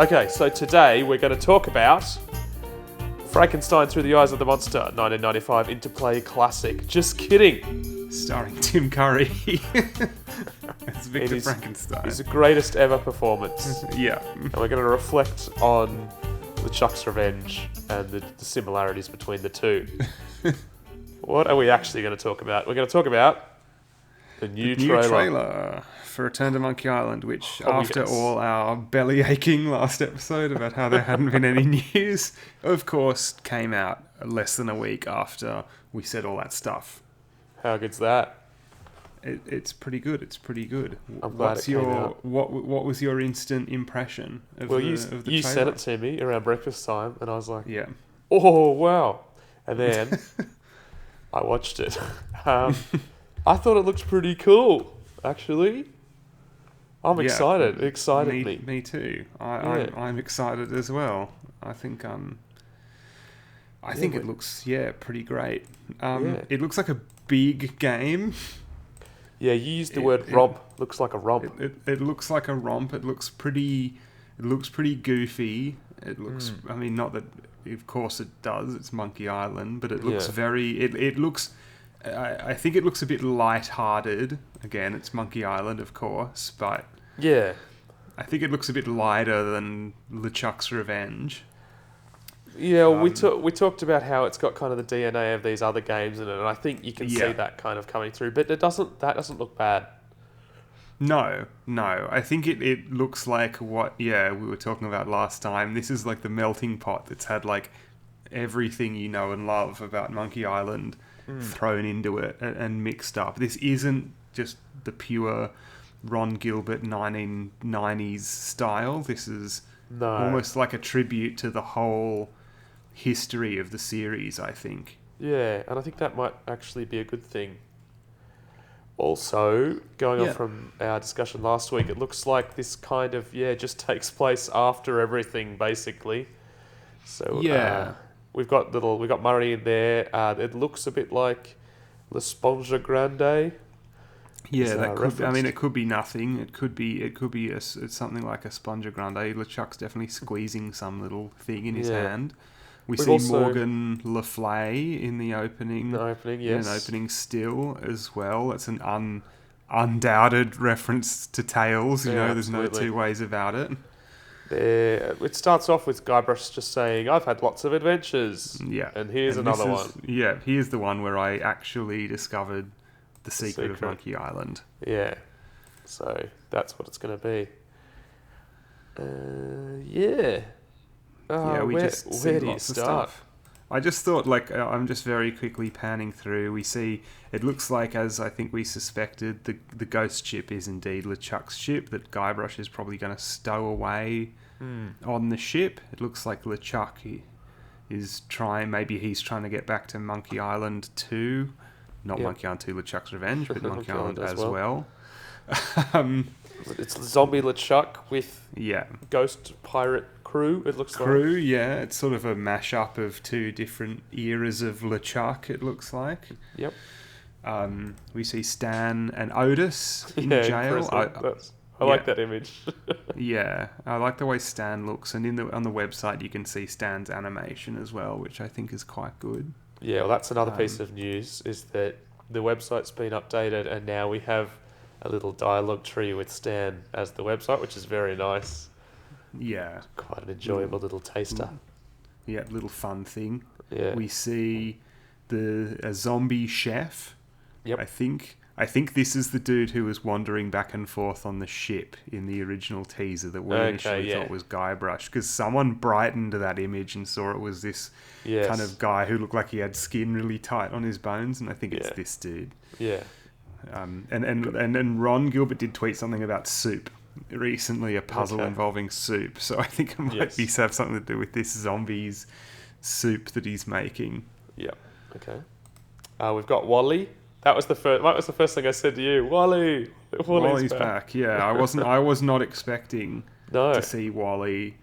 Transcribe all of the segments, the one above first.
Okay, so today we're going to talk about Frankenstein Through the Eyes of the Monster, 1995 Interplay classic. Just kidding. Starring Tim Curry as Victor It Frankenstein. is the greatest ever performance. Yeah. And we're going to reflect on LeChuck's Revenge and the similarities between the two. What are we actually going to talk about? We're going to talk about the new trailer for Return to Monkey Island, which, Oh, after yes. all our belly aching last episode about how there hadn't been any news, of course, came out less than a week after we said all that stuff. How good's that? It's pretty good. It's pretty good. I'm glad it came out. What was your instant impression of the You trailer? said it to me around breakfast time, and I was like, Yeah. oh, wow. And then I watched it. I thought it looked pretty cool, actually. I'm excited. It excited me. Me too. I'm excited as well. I think it looks pretty great. It looks like a big game. Yeah, you used the word romp. Looks like a romp. It looks like a romp. It looks pretty goofy. It looks. I mean, not that. Of course, it does. It's Monkey Island, but it looks very. It looks. I think it looks a bit light-hearted. Again, it's Monkey Island, of course, but Yeah. I think it looks a bit lighter than LeChuck's Revenge. Yeah, we talked about how it's got kind of the DNA of these other games in it, and I think you can see that kind of coming through. But that doesn't look bad. No. I think it looks like what we were talking about last time. This is like the melting pot that's had like everything you know and love about Monkey Island thrown into it and mixed up. This isn't just the pure Ron Gilbert 1990s style. This is almost like a tribute to the whole history of the series, I think. Yeah, and I think that might actually be a good thing. Also, going on from our discussion last week, it looks like this kind of just takes place after everything, basically. So we've got Murray in there. It looks a bit like La Sponja Grande. Yeah, that could. I mean, it could be nothing. It could be. It's something like a Sponja Grande. LeChuck's definitely squeezing some little thing in his hand. We've see also Morgan Le Fay in the opening. Yes. In an opening still as well. It's an undoubted reference to Tales. You know, there's absolutely no two ways about it. It starts off with Guybrush just saying, "I've had lots of adventures." Yeah, and here's another one. Yeah, here's the one where I actually discovered the secret of Monkey Island. Yeah, so that's what it's going to be. Where do you start? I just thought, I'm just very quickly panning through. We see, it looks like, as I think we suspected, the ghost ship is indeed LeChuck's ship that Guybrush is probably going to stow away on the ship. It looks like LeChuck is trying to get back to Monkey Island 2. Not Monkey Island 2, LeChuck's Revenge, but Monkey Island as well. It's zombie LeChuck with ghost pirate crew, it looks like. It's sort of a mashup of two different eras of LeChuck, it looks like. Yep. We see Stan and Otis in jail. I like that image. Yeah, I like the way Stan looks, and on the website you can see Stan's animation as well, which I think is quite good. Yeah, well, that's another piece of news, is that the website's been updated, and now we have a little dialogue tree with Stan as the website, which is very nice. Yeah. Quite an enjoyable little taster. Yeah, little fun thing. Yeah. We see a zombie chef. Yep. I think this is the dude who was wandering back and forth on the ship in the original teaser that we initially thought was Guybrush, because someone brightened that image and saw it was this kind of guy who looked like he had skin really tight on his bones, and I think it's this dude. Yeah. And Ron Gilbert did tweet something about soup recently, a puzzle involving soup. So I think it might have something to do with this zombies soup that he's making. Yeah. Okay. We've got Wally. That was the first thing I said to you. Wally's back. Yeah, I was not expecting to see Wally.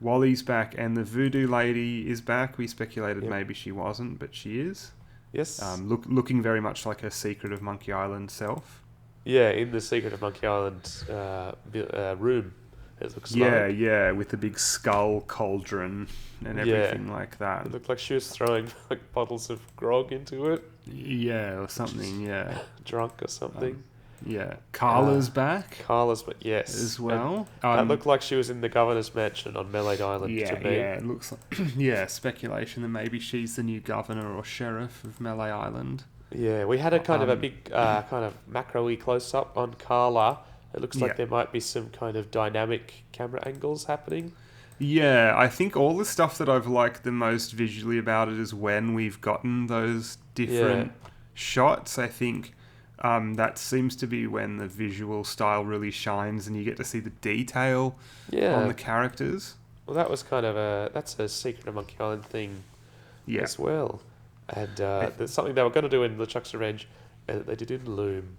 Wally's back, and the voodoo lady is back. We speculated maybe she wasn't, but she is. Yes. Looking very much like her Secret of Monkey Island self. Yeah, in the Secret of Monkey Island room, It looks Yeah, with the big skull cauldron and everything like that. It looked like she was throwing like bottles of grog into it. Yeah, or something, yeah. Drunk or something. Yeah. Carla's back Carla's, but yes. as well. That looked like she was in the governor's mansion on Melee Island yeah, to me. Yeah, it looks like... speculation that maybe she's the new governor or sheriff of Melee Island. Yeah, we had a kind of a big kind of macro-y close-up on Carla. It looks like there might be some kind of dynamic camera angles happening. Yeah, I think all the stuff that I've liked the most visually about it is when we've gotten those different shots. I think that seems to be when the visual style really shines and you get to see the detail on the characters. Well, that was kind of that's a Secret of Monkey Island thing as well. And there's something they were going to do in LeChuck's Revenge that they did in Loom.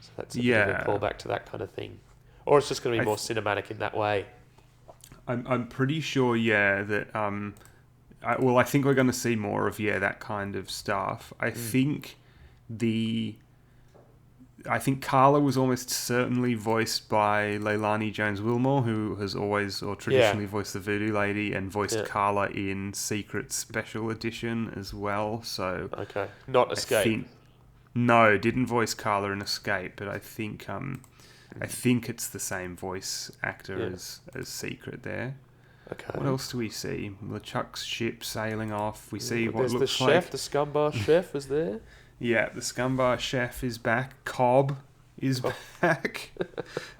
So that's a bit of a callback to that kind of thing. Or it's just going to be more cinematic in that way. I'm pretty sure, that... I think we're going to see more of, that kind of stuff. I think Carla was almost certainly voiced by Leilani Jones-Wilmore, who has always or traditionally voiced the Voodoo Lady and voiced Carla in Secret Special Edition as well. So not Escape. No, didn't voice Carla in Escape, but I think it's the same voice actor as Secret there. Okay. What else do we see? LeChuck's ship sailing off. We see what looks like... the Scumbar chef is there. Yeah, the Scumbar chef is back. Cobb is back,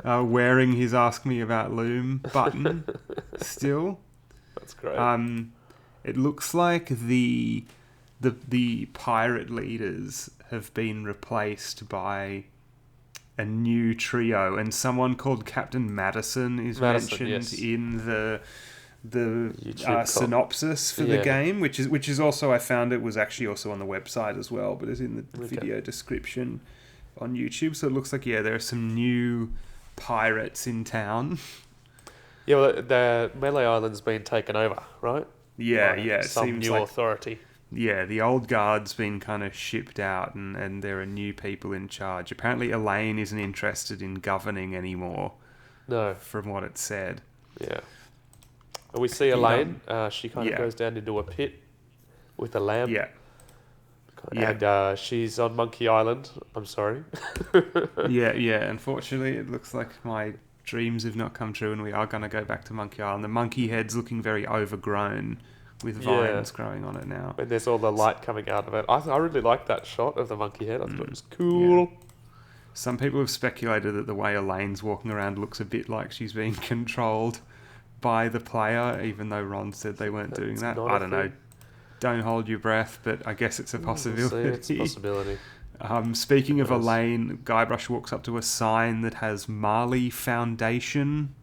wearing his "Ask Me About Loom" button still. That's great. It looks like the pirate leaders have been replaced by a new trio, and someone called Captain Madison is mentioned in the synopsis for the game, which is also, I found it was actually also on the website as well, but it's in the video description on YouTube. So it looks like there are some new pirates in town. Yeah, well, the Melee Island's been taken over, right? Yeah, it some seems new like, authority. Yeah, the old guard's been kind of shipped out, and there are new people in charge. Apparently, Elaine isn't interested in governing anymore. No, from what it said. Yeah. We see Elaine. She kind of goes down into a pit with a lamp. Yeah. And she's on Monkey Island. I'm sorry. Yeah. Unfortunately, it looks like my dreams have not come true, and we are going to go back to Monkey Island. The monkey head's looking very overgrown with vines growing on it now. And there's all the light coming out of it. I really like that shot of the monkey head. I thought it was cool. Yeah. Some people have speculated that the way Elaine's walking around looks a bit like she's being controlled by the player, even though Ron said they weren't doing that. I don't know. Don't hold your breath, but I guess it's a possibility. We'll see. It's a possibility. Speaking of Elaine, Guybrush walks up to a sign that has Marley Foundation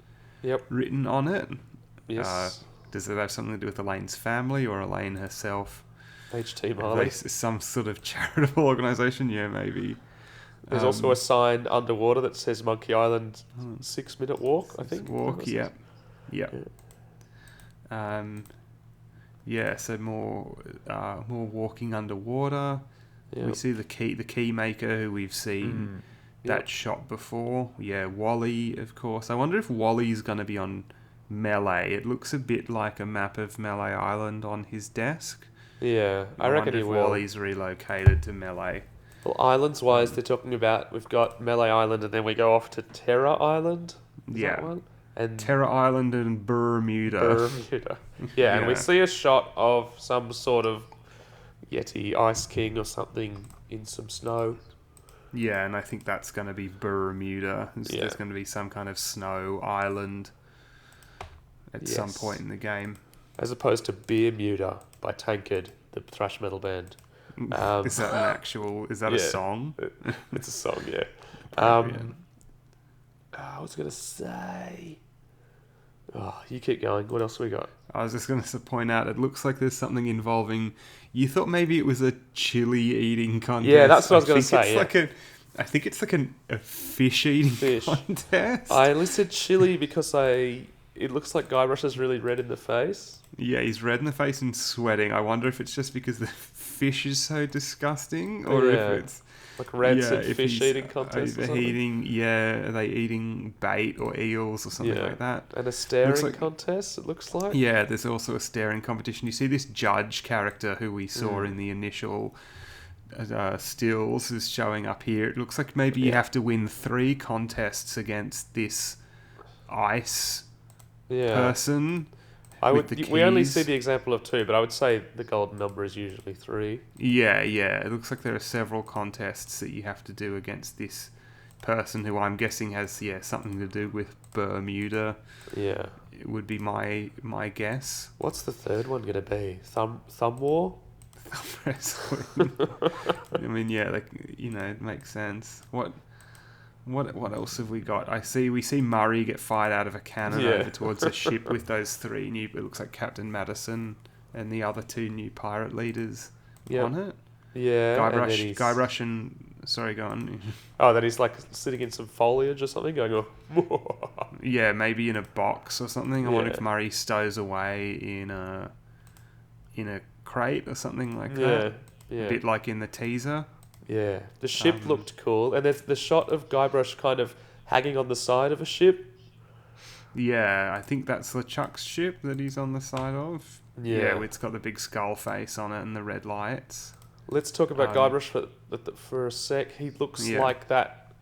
written on it. Yes. Does it have something to do with Elaine's family or Elaine herself? HT Marley. Some sort of charitable organisation? Yeah, maybe. There's also a sign underwater that says Monkey Island 6-minute walk, I think. Yep. So more walking underwater. Yep. We see the key maker who we've seen that shot before. Yeah, Wally, of course. I wonder if Wally's going to be on Melee. It looks a bit like a map of Melee Island on his desk. Yeah, I reckon he will. Wally's relocated to Melee. Well, islands-wise, they're talking about we've got Melee Island, and then we go off to Terror Island. Is that one? And Terror Island and Bermuda. Yeah, and we see a shot of some sort of Yeti Ice King or something in some snow. Yeah, and I think that's going to be Bermuda. There's going to be some kind of snow island at some point in the game. As opposed to Bermuda by Tankard, the thrash metal band. Is that an actual... Is that a song? It's a song, yeah. I was going to say... Oh, you keep going. What else we got? I was just going to point out, it looks like there's something involving... You thought maybe it was a chili eating contest. Yeah, that's what I was going to say. I think it's like a fish eating contest. I only said chili because it looks like Guybrush is really red in the face. Yeah, he's red in the face and sweating. I wonder if it's just because the fish is so disgusting, or if it's... Like rancid if fish he's eating contest or something. are they eating bait or eels or something like that? And a staring contest, it looks like. Yeah, there's also a staring competition. You see this judge character who we saw in the initial stills is showing up here. It looks like maybe you have to win 3 contests against this ice person. We only see the example of 2, but I would say the golden number is usually 3. Yeah. It looks like there are several contests that you have to do against this person who I'm guessing has something to do with Bermuda. Yeah. It would be my guess. What's the third one going to be? Thumb war? Thumb wrestling. I mean, it makes sense. What else have we got? We see Murray get fired out of a cannon over towards a ship with those 3 new. It looks like Captain Madison and the other 2 new pirate leaders on it. Yeah, Guybrush and sorry, go on. Oh, that he's like sitting in some foliage or something, going. Yeah, maybe in a box or something. I wonder if Murray stows away in a crate or something like that. Yeah, a bit like in the teaser. Yeah, the ship looked cool, and there's the shot of Guybrush kind of hanging on the side of a ship. Yeah, I think that's LeChuck's ship that he's on the side of. Yeah, it's got the big skull face on it and the red lights. Let's talk about Guybrush for a sec. He looks like that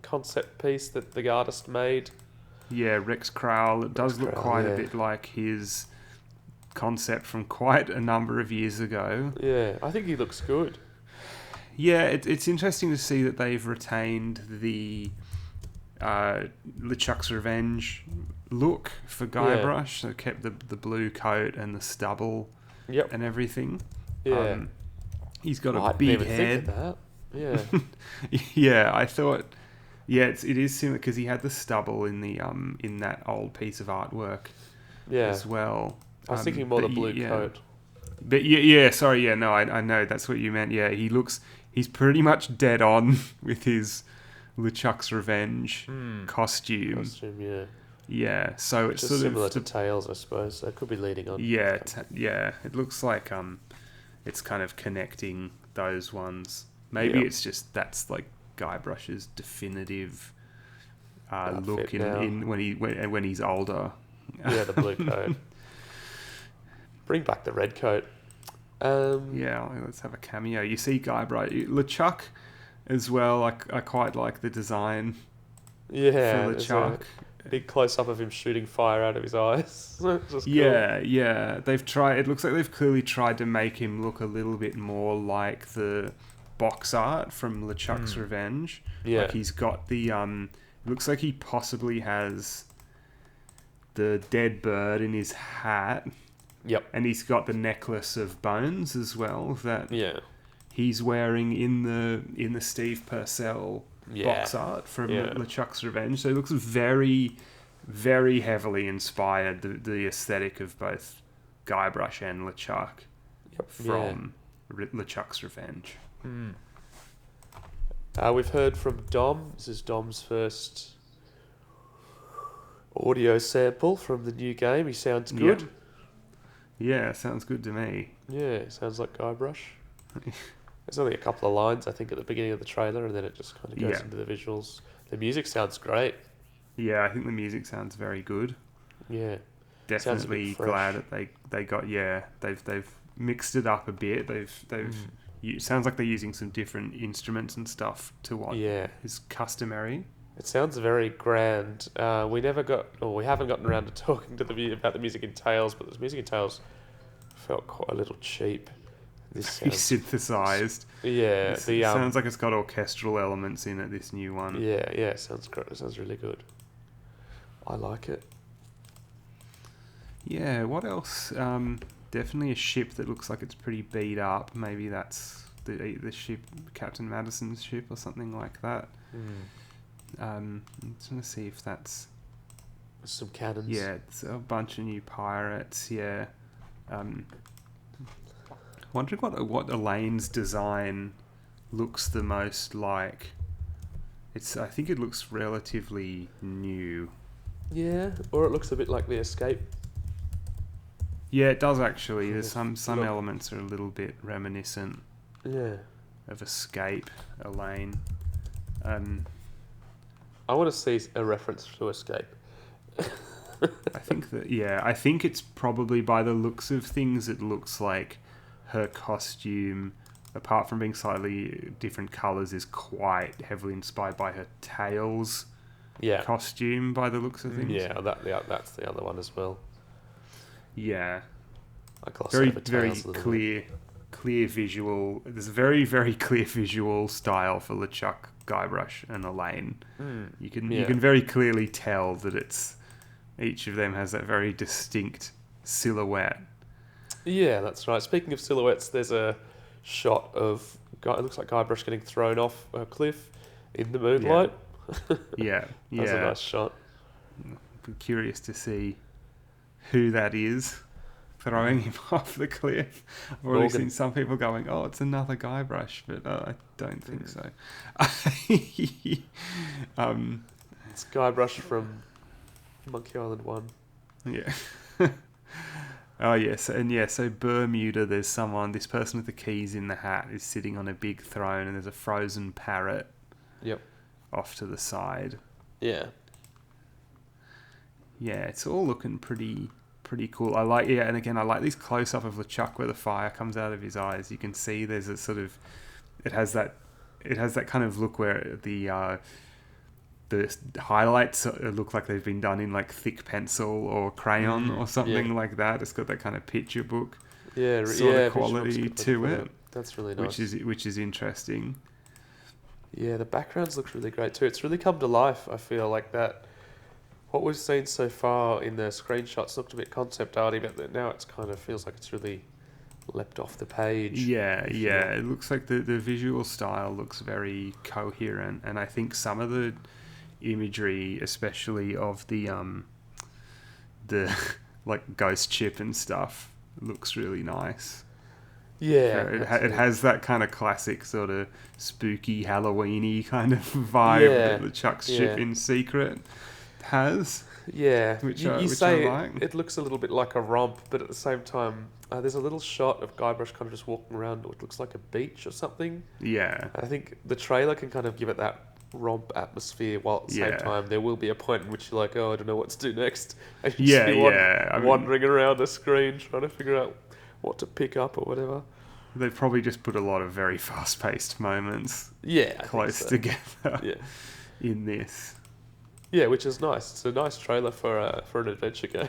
concept piece that the artist made. Yeah, Rex Crowell. It does look quite a bit like his concept from quite a number of years ago. Yeah, I think he looks good. Yeah, it's interesting to see that they've retained the LeChuck's Revenge look for Guybrush. So kept the blue coat and the stubble and everything. Yeah. He's got a big head. Think of that. Yeah. Yeah, I thought. Yeah, it is similar because he had the stubble in the in that old piece of artwork. As well. I was thinking more the blue coat. But sorry, no, I know that's what you meant. Yeah, he's pretty much dead on with his LeChuck's Revenge costume. Yeah, so it's sort similar of to Tails, I suppose. So it could be leading on. Yeah, it looks like it's kind of connecting those ones. Maybe it's just that's like Guybrush's definitive look in when he's older. Yeah, the blue coat. Bring back the red coat. Let's have a cameo. You see Guybrush, LeChuck as well. I quite like the design. Yeah, for LeChuck. Big close up of him shooting fire out of his eyes. Just yeah. They've tried. It looks like they've clearly tried to make him look a little bit more like the box art from LeChuck's Revenge. Yeah, like he's got the looks like he possibly has the dead bird in his hat. Yep. And he's got the necklace of bones as well that he's wearing in the Steve Purcell box art from LeChuck's Revenge. So it looks very, very heavily inspired, the aesthetic of both Guybrush and LeChuck from LeChuck's Revenge. We've heard from Dom. This is Dom's first audio sample from the new game. He sounds good. Yep. Yeah, sounds good to me. Yeah, sounds like Guybrush. There's only a couple of lines, I think, at the beginning of the trailer, and then it just kind of goes into the visuals. The music sounds great. Yeah, I think the music sounds very good. Yeah. Definitely glad that they got they've mixed it up a bit. It sounds like they're using some different instruments and stuff to what is customary. It sounds very grand. We haven't gotten around to talking to about the music in Tales, but the music in Tales felt quite a little cheap. This sounds synthesized. Yeah, it sounds like it's got orchestral elements in it. This new one. Yeah, sounds great. It sounds really good. I like it. Yeah. What else? Definitely a ship that looks like it's pretty beat up. Maybe that's the ship, Captain Madison's ship, or something like that. I'm just going to see if that's some cannons. Yeah, it's a bunch of new pirates. Yeah. Wondering what Elaine's design looks the most like. I think it looks relatively new. Yeah, or it looks a bit like the Escape. Yeah, it does actually. There's some elements are a little bit reminiscent. Yeah. of Escape, Elaine. I want to see a reference to Escape. I think it's probably, by the looks of things, it looks like her costume, apart from being slightly different colours, is quite heavily inspired by her Tails costume, by the looks of things. Yeah, that's the other one as well. Yeah. I glossed Very, over very Tails a little clear visual. There's a very, very clear visual style for LeChuck, Guybrush, and Elaine. You can very clearly tell that each of them has that very distinct silhouette. Yeah, that's right. Speaking of silhouettes, there's a shot of it looks like Guybrush getting thrown off a cliff in the moonlight. Yeah, That's a nice shot. I'm curious to see who that is throwing him off the cliff. I've already seen some people going, "Oh, it's another Guybrush," but I don't think so. It's Guybrush from Monkey Island 1. Yeah. Oh, yes. And so Bermuda, there's this person with the keys in the hat is sitting on a big throne, and there's a frozen parrot off to the side. Yeah. Yeah, it's all looking pretty cool. I like this close-up of LeChuck where the fire comes out of his eyes. You can see there's a sort of... It has that kind of look where the highlights look like they've been done in like thick pencil or crayon or something like that. It's got that kind of picture book sort of quality to it. That's really nice. Which is interesting. Yeah, the backgrounds look really great too. It's really come to life, I feel like that. What we've seen so far in the screenshots looked a bit concept arty, but now it's kind of feels like it's really leapt off the page. Yeah. It looks like the visual style looks very coherent, and I think some of the imagery, especially of the like ghost ship and stuff, looks really nice. Yeah, it has that kind of classic sort of spooky Halloween-y kind of vibe that the LeChuck's ship in Secret has. Yeah, which you I say like. It looks a little bit like a romp, but at the same time, there's a little shot of Guybrush kind of just walking around what looks like a beach or something. Yeah, I think the trailer can kind of give it that romp atmosphere, while at the same time there will be a point in which you're like, oh, I don't know what to do next. And you just be wandering around the screen trying to figure out what to pick up or whatever. They've probably just put a lot of very fast-paced moments close together in this. Yeah, which is nice. It's a nice trailer for an adventure game.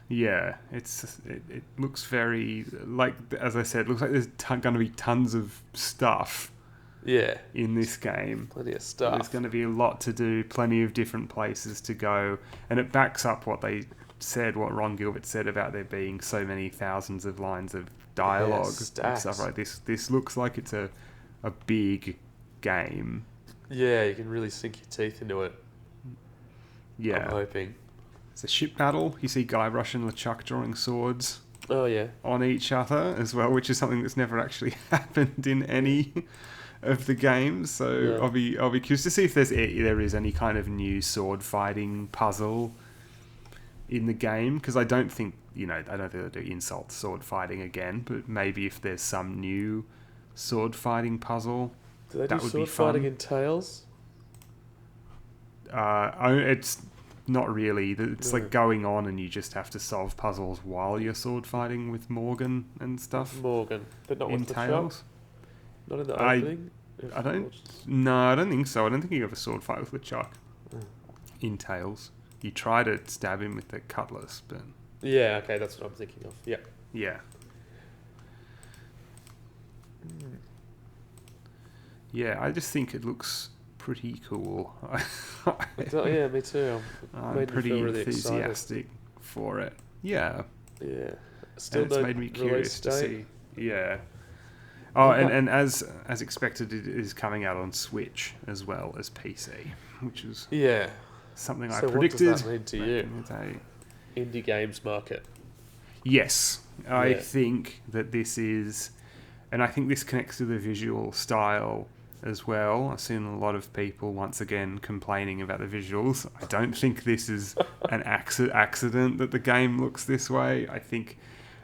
Yeah, it looks very, like, as I said, it looks like there's going to be tons of stuff. Yeah. In this game. Plenty of stuff. There's going to be a lot to do, plenty of different places to go, and it backs up what Ron Gilbert said about there being so many thousands of lines of dialogue and stuff like this. This looks like it's a big game. Yeah, you can really sink your teeth into it. Yeah. I'm hoping. It's a ship battle. You see Guybrush and LeChuck drawing swords. Oh, yeah. On each other as well, which is something that's never actually happened in any of the games. So I'll be curious to see if there is any kind of new sword fighting puzzle in the game, because I don't think they'll do insult sword fighting again, but maybe if there's some new sword fighting puzzle, do they that do would sword be fun. Fighting in Tails? It's not really. It's like going on and you just have to solve puzzles while you're sword fighting with Morgan and stuff. Morgan, but not in with Tails. LeChuck? Not in the opening? I don't think so. I don't think you have a sword fight with LeChuck in Tails. You try to stab him with the cutlass, but... Yeah, okay, that's what I'm thinking of. Yeah. Yeah. Yeah, I just think it looks pretty cool. Yeah, me too. I'm pretty really enthusiastic for it. Yeah. Yeah. Still and it's made me curious to see. Yeah. Oh, and as expected, it is coming out on Switch as well as PC, which is something I predicted. What does that mean to you? Indie games market. Yes, I think that this is, and I think this connects to the visual style as well. I've seen a lot of people once again complaining about the visuals. I don't think this is an accident that the game looks this way. I think,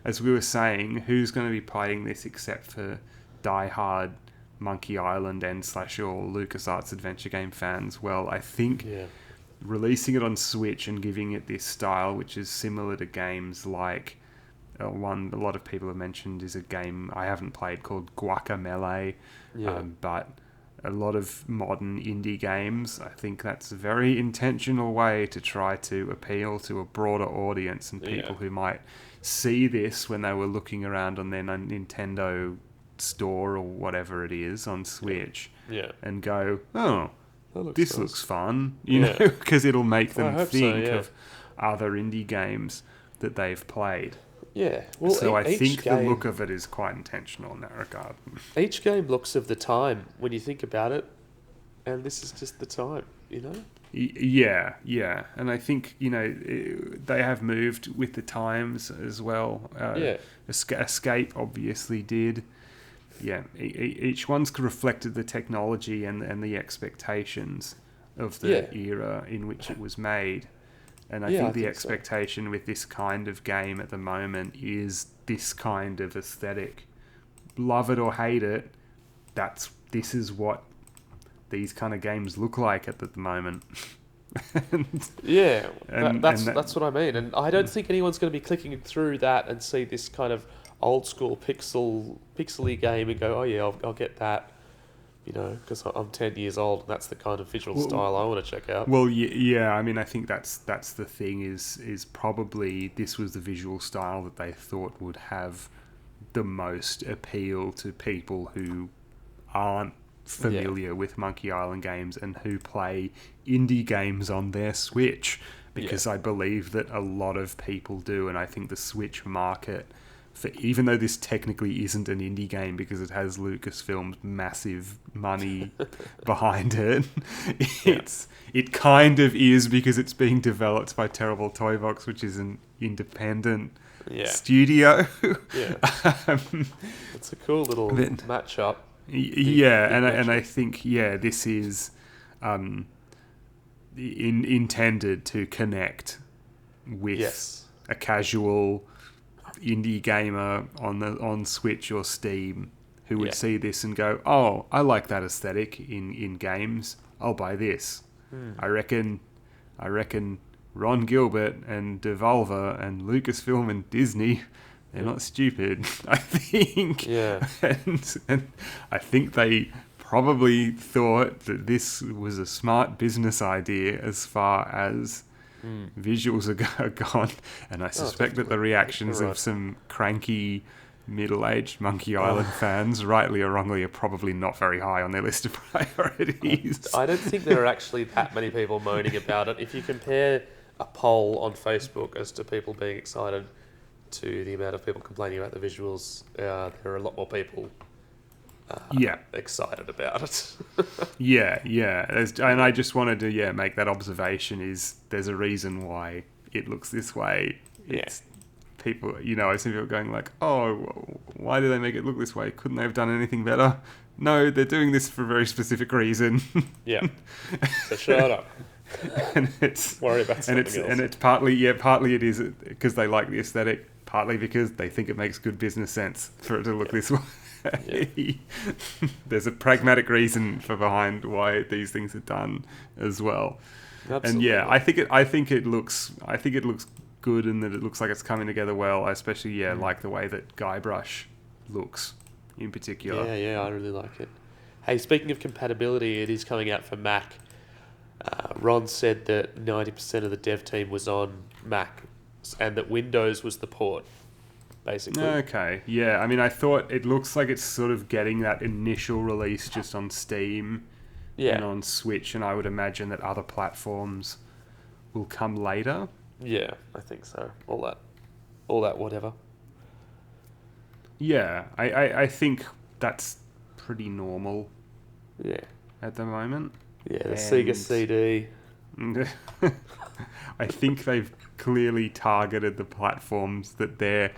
as we were saying, who's going to be playing this except for diehard Monkey Island and / all LucasArts adventure game fans, well, I think releasing it on Switch and giving it this style, which is similar to games like one a lot of people have mentioned is a game I haven't played called Guacamelee, but a lot of modern indie games, I think that's a very intentional way to try to appeal to a broader audience and people who might see this when they were looking around on their Nintendo store or whatever it is on Switch and go, oh, this looks fun, you know, because it'll make them think of other indie games that they've played. Yeah. Well, so I think the look of it is quite intentional in that regard. Each game looks of the time when you think about it, and this is just the time, you know? Yeah. And I think, you know, they have moved with the times as well. Escape obviously did. Yeah, each one's reflected the technology and the expectations of the era in which it was made. And I think the expectation with this kind of game at the moment is this kind of aesthetic. Love it or hate it, this is what these kind of games look like at the moment. That's what I mean. And I don't think anyone's going to be clicking through that and see this kind of old school pixely game and go, oh yeah, I'll get that. You know, because I'm 10 years old, and that's the kind of visual style I want to check out. Well, yeah. I mean, I think that's the thing. Is probably this was the visual style that they thought would have the most appeal to people who aren't familiar with Monkey Island games and who play indie games on their Switch. Because I believe that a lot of people do, and I think the Switch market, even though this technically isn't an indie game because it has Lucasfilm's massive money behind it, it kind of is because it's being developed by Terrible Toy Box, which is an independent studio. It's a cool little matchup. And I think this is intended to connect with a casual indie gamer on Switch or Steam who would see this and go, oh, I like that aesthetic in games, I'll buy this. I reckon Ron Gilbert and Devolver and Lucasfilm and Disney, they're not stupid, I think. And I think they probably thought that this was a smart business idea as far as visuals are gone, and I suspect that the reactions of some cranky middle-aged Monkey Island fans, rightly or wrongly, are probably not very high on their list of priorities. I don't think there are actually that many people moaning about it. If you compare a poll on Facebook as to people being excited to the amount of people complaining about the visuals, there are a lot more people excited about it. And I just wanted to make that observation. Is there's a reason why it looks this way. It's people, I've seen people going like, oh, why do they make it look this way? Couldn't they have done anything better? No, they're doing this for a very specific reason. So shut up. And it's worry about something else. And it's partly it is because they like the aesthetic, partly because they think it makes good business sense for it to look this way. There's a pragmatic reason behind why these things are done as well. Absolutely. And I think it looks good, and that it looks like it's coming together well. I especially like the way that Guybrush looks in particular. I really like it. Hey, speaking of compatibility, it is coming out for Mac. Ron said that 90% of the dev team was on Mac, and that Windows was the port, basically. Okay, yeah. I mean, I thought it looks like it's sort of getting that initial release just on Steam and on Switch, and I would imagine that other platforms will come later. Yeah, I think so. All that whatever. Yeah, I think that's pretty normal. Yeah. At the moment. Yeah, the Sega CD. I think they've clearly targeted the platforms that their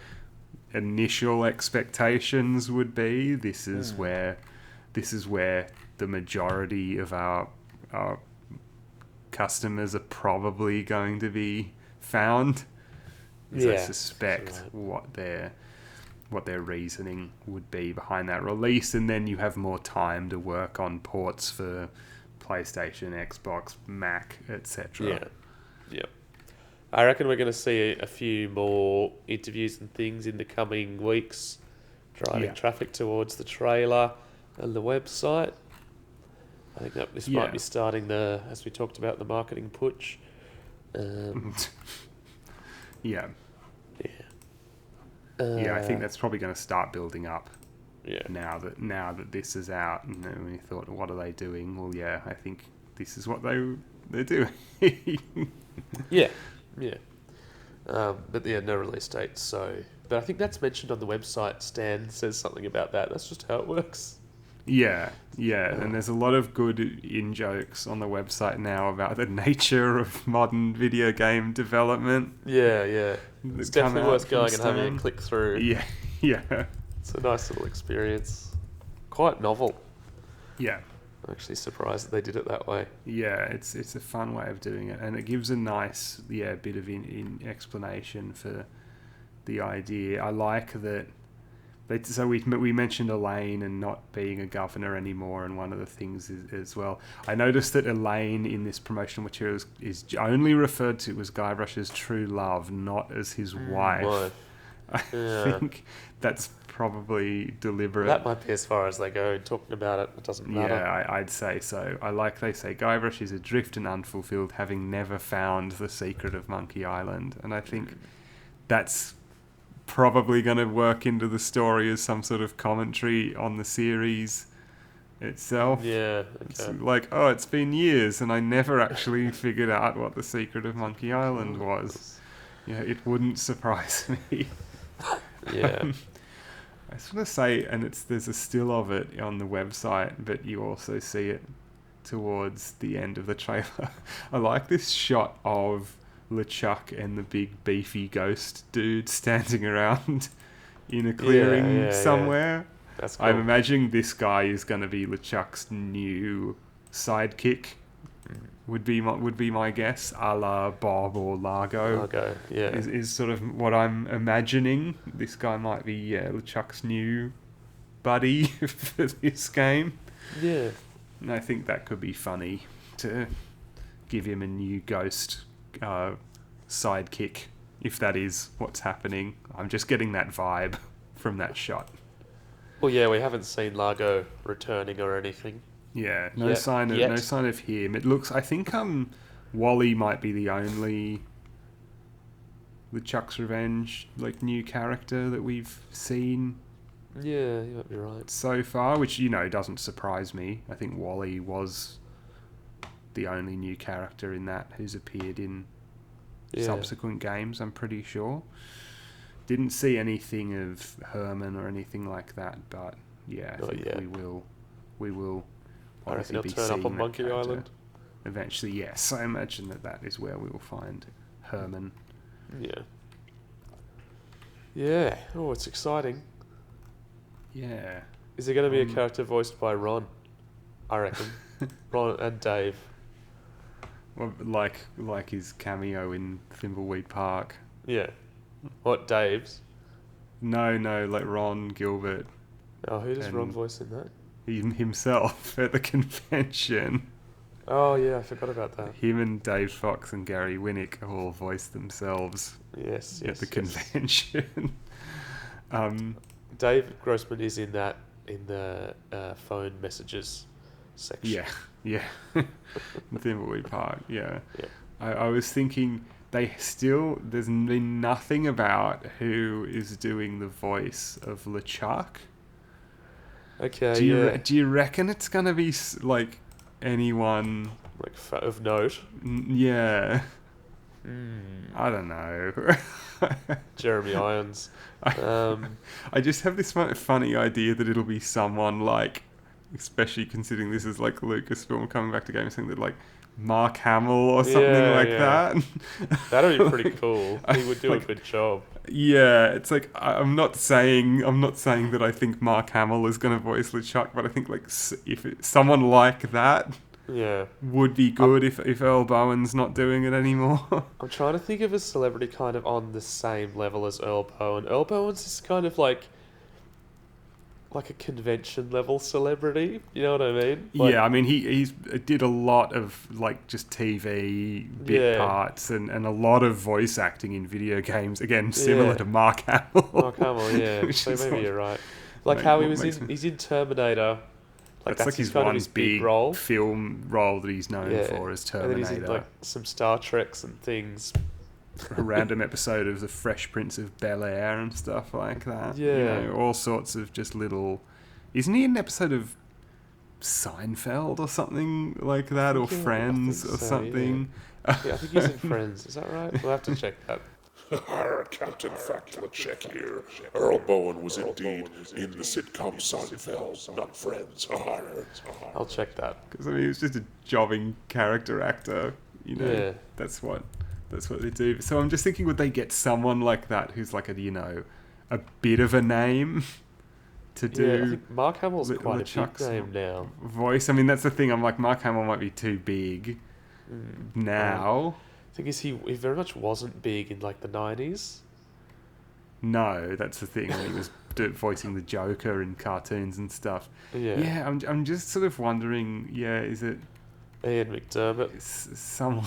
initial expectations would be. This is where the majority of our customers are probably going to be found. I suspect what they're their reasoning would be behind that release, and then you have more time to work on ports for PlayStation, Xbox, Mac, etc. Yeah. Yep. I reckon we're going to see a few more interviews and things in the coming weeks, driving traffic towards the trailer and the website. I think that this might be starting as we talked about, the marketing push. Yeah. I think that's probably going to start building up. Yeah. Now that this is out, and then we thought, what are they doing? Well, yeah, I think this is what they're doing. Yeah. But no release date. But I think that's mentioned on the website. Stan says something about that. That's just how it works. Yeah, and there's a lot of good in-jokes on the website now about the nature of modern video game development. Yeah. It's definitely worth going and having a click through. Yeah. It's a nice little experience. Quite novel. Yeah. I'm actually surprised that they did it that way. Yeah, it's a fun way of doing it, and it gives a nice bit of in explanation for the idea. I like that. So we mentioned Elaine and not being a governor anymore, and one of the things is as well. I noticed that Elaine in this promotional material is only referred to as Guybrush's true love, not as his wife. I think that's probably deliberate. That might be as far as they go talking about it. It doesn't matter. Yeah, I'd say so. I like they say Guybrush is adrift and unfulfilled, having never found the secret of Monkey Island, and I think that's probably going to work into the story as some sort of commentary on the series itself. Yeah, okay. It's like, it's been years and I never actually figured out what the secret of Monkey Island was. Yeah, it wouldn't surprise me. Yeah. I just want to say, and there's a still of it on the website, but you also see it towards the end of the trailer. I like this shot of LeChuck and the big beefy ghost dude standing around in a clearing somewhere. Yeah. That's cool. I'm imagining this guy is going to be LeChuck's new sidekick. Would be my guess, a la Bob or Largo. Largo, yeah. Is sort of what I'm imagining. This guy might be LeChuck's new buddy for this game. Yeah. And I think that could be funny to give him a new ghost sidekick, if that is what's happening. I'm just getting that vibe from that shot. Well, yeah, we haven't seen Largo returning or anything. Yeah, no sign of him. It looks. I think Wally might be the only LeChuck's Revenge new character that we've seen. Yeah, you might be right. So far, which doesn't surprise me. I think Wally was the only new character in that who's appeared in subsequent games, I'm pretty sure. Didn't see anything of Herman or anything like that, but I think we will obviously be turn seeing up on that Monkey character Island eventually. Yes, I imagine that is where we will find Herman. Yeah. Oh, it's exciting. Yeah. Is there going to be a character voiced by Ron? I reckon. Ron and Dave. Well, like his cameo in Thimbleweed Park. Yeah. What, Dave's? No, like Ron Gilbert. Oh, who does Ron voice in that? Himself at the convention. Oh, yeah, I forgot about that. Him and Dave Fox and Gary Winnick all voiced themselves at the convention. Dave Grossman is in that, in the phone messages section. Yeah. Thimbleweed Park, yeah. I was thinking there's been nothing about who is doing the voice of LeChuck. Okay, do you reckon it's going to be anyone of note? Yeah. I don't know. Jeremy Irons. I just have this funny idea that it'll be someone especially considering this is Lucasfilm coming back to games, saying that Mark Hamill or something that. That'd be pretty cool. He would do a good job. Yeah, it's I'm not saying that I think Mark Hamill is going to voice LeChuck, but I think if someone like that would be good if Earl Bowen's not doing it anymore. I'm trying to think of a celebrity kind of on the same level as Earl Bowen. Earl Bowen's just kind of like a convention level celebrity. You know what I mean? Like, yeah, I mean, he did a lot of like just TV bit parts and a lot of voice acting in video games. Again, similar to Mark Hamill. Mark Hamill, yeah. So maybe you're right. Like how he's in Terminator. Like that's his kind of one his big role. film role that he's known for as Terminator. And then he's in like some Star Treks and things. A random episode of The Fresh Prince of Bel-Air and stuff like that. Yeah. You know, all sorts of just little... Isn't he in an episode of Seinfeld or something like that? Or Friends or something? Yeah. I think he's in Friends. Is that right? We'll have to check that. Captain Fact LeChuck here. Earl Bowen was indeed in the sitcom Seinfeld, not Friends. I'll check that. Because, I mean, he was just a jobbing character actor. You know, Yeah. That's what they do. So I'm just thinking, would they get someone like that who's like a bit of a name to do? Yeah, I think Mark Hamill's quite LeChuck's a big name now. Voice. I mean, that's the thing. I'm like, Mark Hamill might be too big now. The thing is, he very much wasn't big in like the 90s. No, that's the thing. When he was voicing the Joker in cartoons and stuff. Yeah. I'm just sort of wondering. Yeah, is it Ian McDermott? Someone.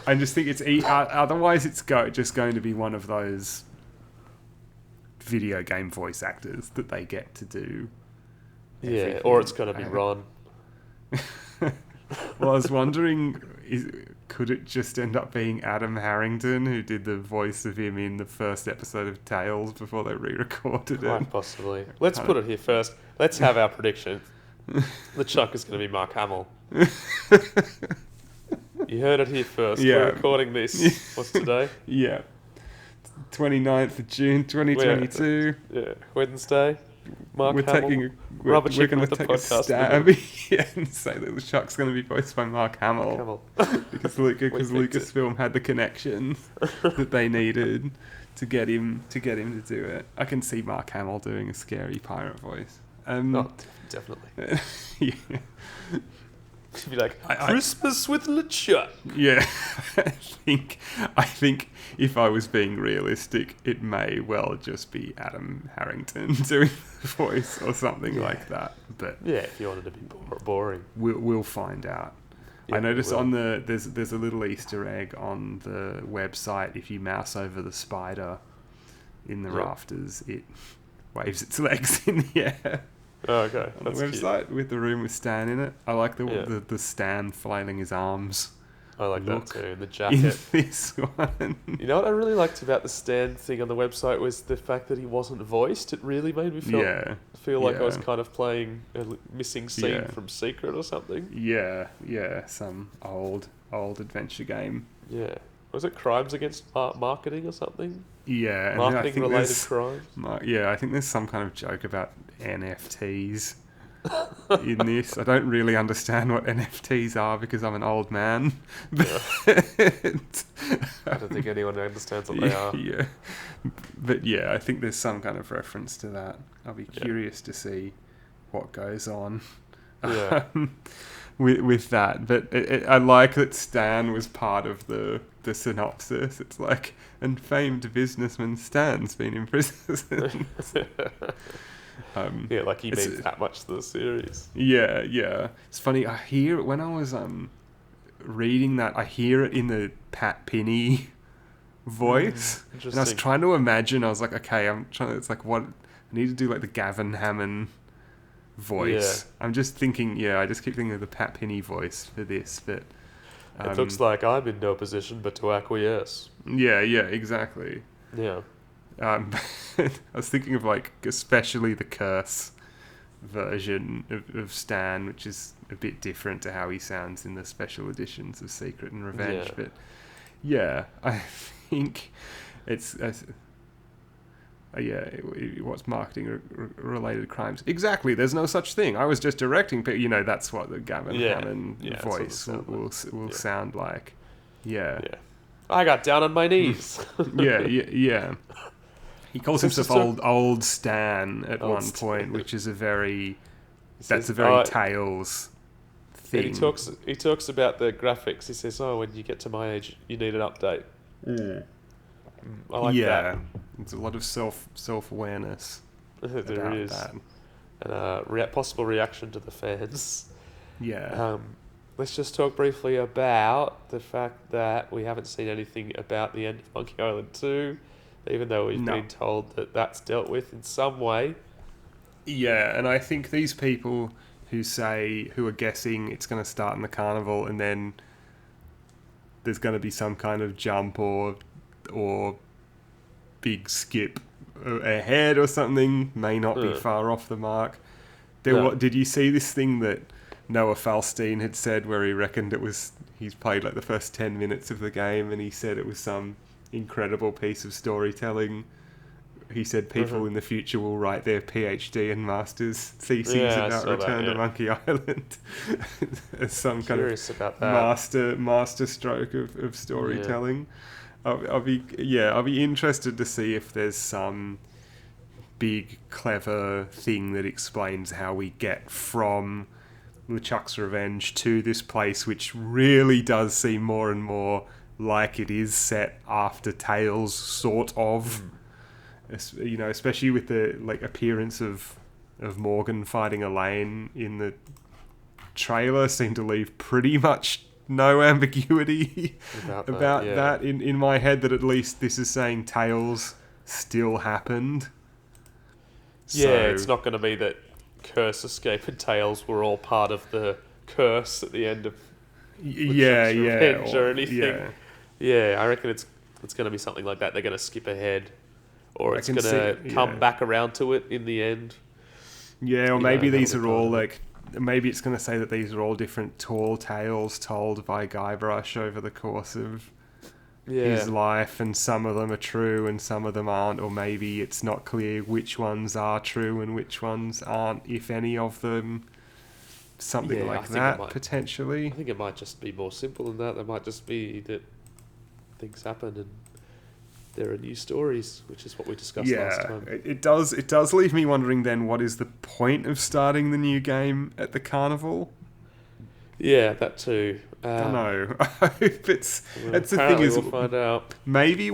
I just think it's otherwise it's just going to be one of those video game voice actors that they get to do. Yeah, or it's going to be Ron. Well, I was wondering, could it just end up being Adam Harrington, who did the voice of him in the first episode of Tales before they re-recorded it? Quite possibly. Let's put it here first. Let's have our prediction. LeChuck is going to be Mark Hamill. You heard it here first. Yeah. We're recording this. What's today? Yeah. 29th of June, 2022. Yeah. Wednesday. Mark We're Hamill. we're going to take a stab and say that LeChuck's going to be voiced by Mark Hamill. because Lucasfilm had the connections that they needed to get him to do it. I can see Mark Hamill doing a scary pirate voice. Definitely. Yeah. She'd be like, Christmas with LeChuck. Yeah. I think if I was being realistic, it may well just be Adam Harrington doing the voice or something like that. But yeah, if you wanted to be boring, we'll find out. Yeah, I noticed there's a little Easter egg on the website. If you mouse over the spider in the rafters, it waves its legs in the air. Oh, okay. On the website with the room with Stan in it. I like the Stan flailing his arms. I like that too. The jacket. In this one. You know what I really liked about the Stan thing on the website was the fact that he wasn't voiced. It really made me feel like I was kind of playing a missing scene from Secret or something. Yeah. Some old adventure game. Yeah. Was it Crimes Against Marketing or something? Yeah. Marketing-related crimes? I think there's some kind of joke about NFTs in this. I don't really understand what NFTs are because I'm an old man. I don't think anyone understands what they are. Yeah. But yeah, I think there's some kind of reference to that. I'll be curious to see what goes on. Yeah. With that, but I like that Stan was part of the synopsis. It's like, and famed businessman Stan's been in prison. Like he means that much to the series. Yeah. It's funny. I hear it when I was reading that. I hear it in the Pat Pinney voice, and I was trying to imagine. I was like, okay, it's like what I need to do, like the Gavin Hammond voice. I'm just thinking, I just keep thinking of the Pat Pinney voice for this, but it looks like I'm in no position but to acquiesce. Yeah, exactly. Yeah. I was thinking of like especially the Curse version of Stan, which is a bit different to how he sounds in the special editions of Secret and Revenge. Yeah. But yeah, I think it's what's marketing related crimes? Exactly. There's no such thing. I was just directing people. That's what the Gavin Hammond voice will sound like. Yeah. I got down on my knees. Yeah. He calls himself old Stan at one point, which is a very Tales thing. And he talks about the graphics. He says, when you get to my age, you need an update. I like that. There's a lot of self-awareness there about is. that. and possible reaction to the fans. Yeah. Let's just talk briefly about the fact that we haven't seen anything about the end of Monkey Island 2, even though we've been told that that's dealt with in some way. Yeah, and I think these people who are guessing it's going to start in the carnival and then there's going to be some kind of jump or big skip ahead or something may not be far off the mark. Did you see this thing that Noah Falstein had said where he reckoned he's played like the first 10 minutes of the game and he said it was some incredible piece of storytelling? He said people in the future will write their PhD and master's theses about Return to Monkey Island as some kind of master stroke of storytelling. Yeah. I'll be interested to see if there's some big clever thing that explains how we get from LeChuck's Revenge to this place, which really does seem more and more like it is set after Tales, sort of. You know, especially with the appearance of Morgan fighting Elaine in the trailer, seemed to leave pretty much no ambiguity about that in my head, that at least this is saying Tales still happened. Yeah, it's not going to be that Curse, Escape and Tales were all part of the curse at the end of Revenge or anything. Yeah, I reckon it's going to be something like that. They're going to skip ahead. Or it's going to come back around to it in the end. Yeah, or maybe these are all maybe it's going to say that these are all different tall tales told by Guybrush over the course of his life, and some of them are true and some of them aren't, or maybe it's not clear which ones are true and which ones aren't, if any of them. Something like that, potentially. I think it might just be more simple than that. It might just be that things happen and there are new stories, which is what we discussed last time. It does leave me wondering then, what is the point of starting the new game at the carnival? Yeah, that too. I don't know. I hope it's... That's the thing is, we'll find out. Maybe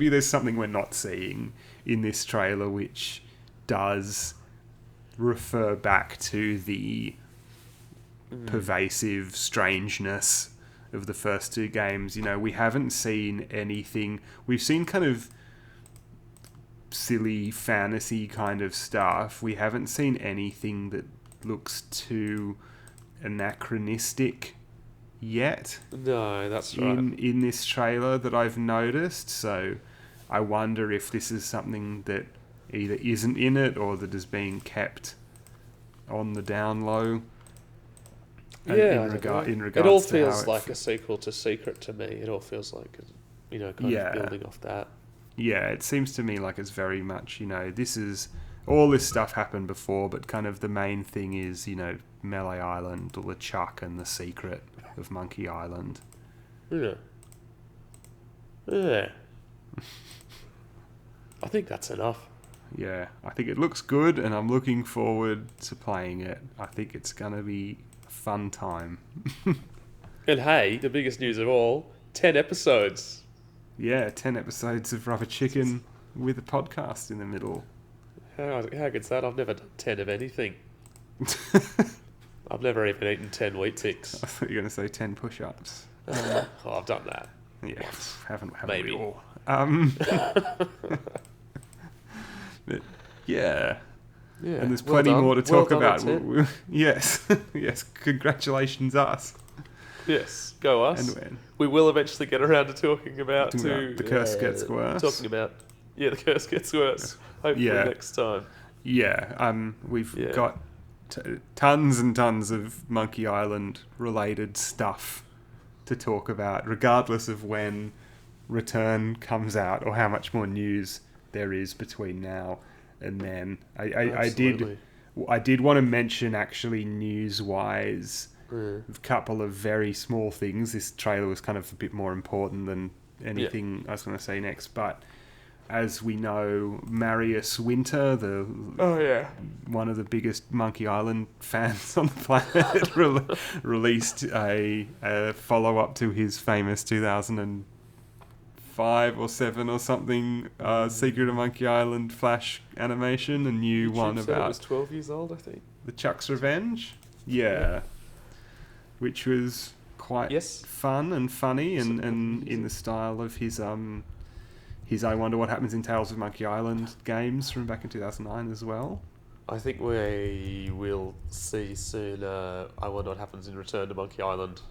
there's something we're not seeing in this trailer which does refer back to the pervasive strangeness of the first two games. You know, we haven't seen anything. We've seen kind of silly fantasy kind of stuff. We haven't seen anything that looks too anachronistic yet. No, that's right. In this trailer that I've noticed. So I wonder if this is something that either isn't in it or that is being kept on the down low. In regards it all feels like a sequel to Secret to me. It all feels like, kind of building off that. Yeah, it seems to me like it's very much, all this stuff happened before, but kind of the main thing is, Melee Island, LeChuck, and the secret of Monkey Island. Yeah. Yeah. I think that's enough. Yeah, I think it looks good, and I'm looking forward to playing it. I think it's going to be fun time. And hey, the biggest news of all, 10 episodes. Yeah, 10 episodes of Rubber Chicken with a podcast in the middle. How good's that? I've never done 10 of anything. I've never even eaten 10 wheat ticks. I thought you were going to say 10 push-ups. I've done that. Yeah, haven't maybe. We all? But, yeah. Yeah, and there's plenty more to talk about. Yes. Yes, congratulations us. Yes, go us. And we will eventually get around to talking about The Curse Gets Worse. Talking about, The Curse Gets Worse. Hopefully next time. Yeah, we've got tons and tons of Monkey Island related stuff to talk about, regardless of when Return comes out or how much more news there is between now and then. I did want to mention, actually, news-wise, a couple of very small things. This trailer was kind of a bit more important than anything I was going to say next, but as we know, Marius Winter, one of the biggest Monkey Island fans on the planet, released a follow-up to his famous 2005 5 or 7 or something Secret of Monkey Island Flash animation, a new one said it about was 12 years old, I think. LeChuck's Revenge. Yeah. Which was quite fun and funny and in the style of his I Wonder What Happens in Tales of Monkey Island games from back in 2009 as well. I think we will see soon I Wonder What Happens in Return to Monkey Island.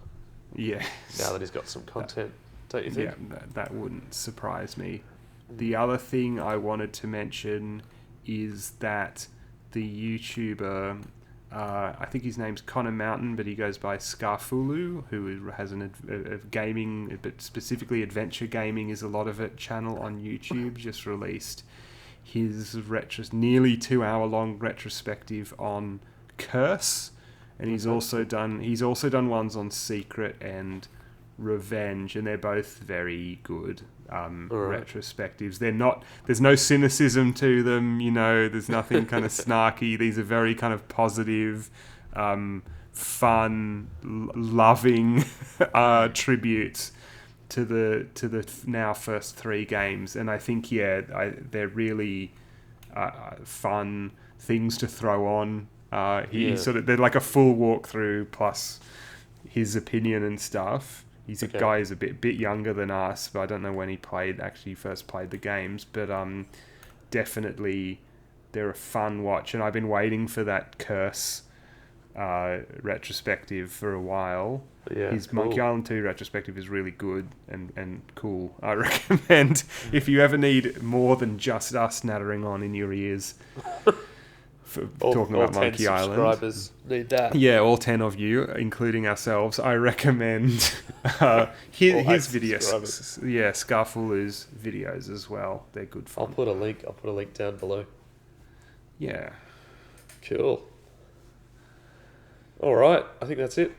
Yeah. Now that he's got some content, don't you think? Yeah, that wouldn't surprise me. The other thing I wanted to mention is that the YouTuber, I think his name's Connor Mountain, but he goes by Scarfulhu, who has a gaming, but specifically adventure gaming is a lot of it, channel on YouTube, just released his nearly 2 hour long retrospective on Curse, and he's also done ones on Secret and Revenge, and they're both very good retrospectives. There's no cynicism to them, there's nothing kind of snarky. These are very kind of positive, fun, loving tributes to the now first 3 games, and I think they're really fun things to throw on. They're like a full walkthrough plus his opinion and stuff. He's a guy who's a bit younger than us, but I don't know when he first played the games. But definitely they're a fun watch, and I've been waiting for that Curse retrospective for a while. His Monkey Island 2 retrospective is really good and cool. I recommend if you ever need more than just us nattering on in your ears. Talking about Monkey Island. All 10 subscribers need that. Yeah, all 10 of you, including ourselves. I recommend his videos. Yeah, Scarfulhu's videos as well. They're good fun. I'll put a link down below. Yeah. Cool. All right, I think that's it.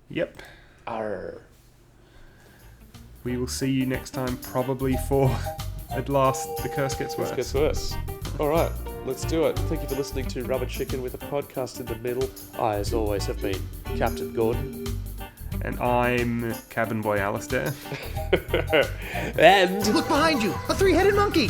Yep. Arr. We will see you next time, probably for At Last The Curse Gets Worse. All right. Let's do it. Thank you for listening to Rubber Chicken with a podcast in the middle. I, as always, have been Captain Gordon. And I'm Cabin Boy Alistair. And... Look behind you! A 3-headed monkey!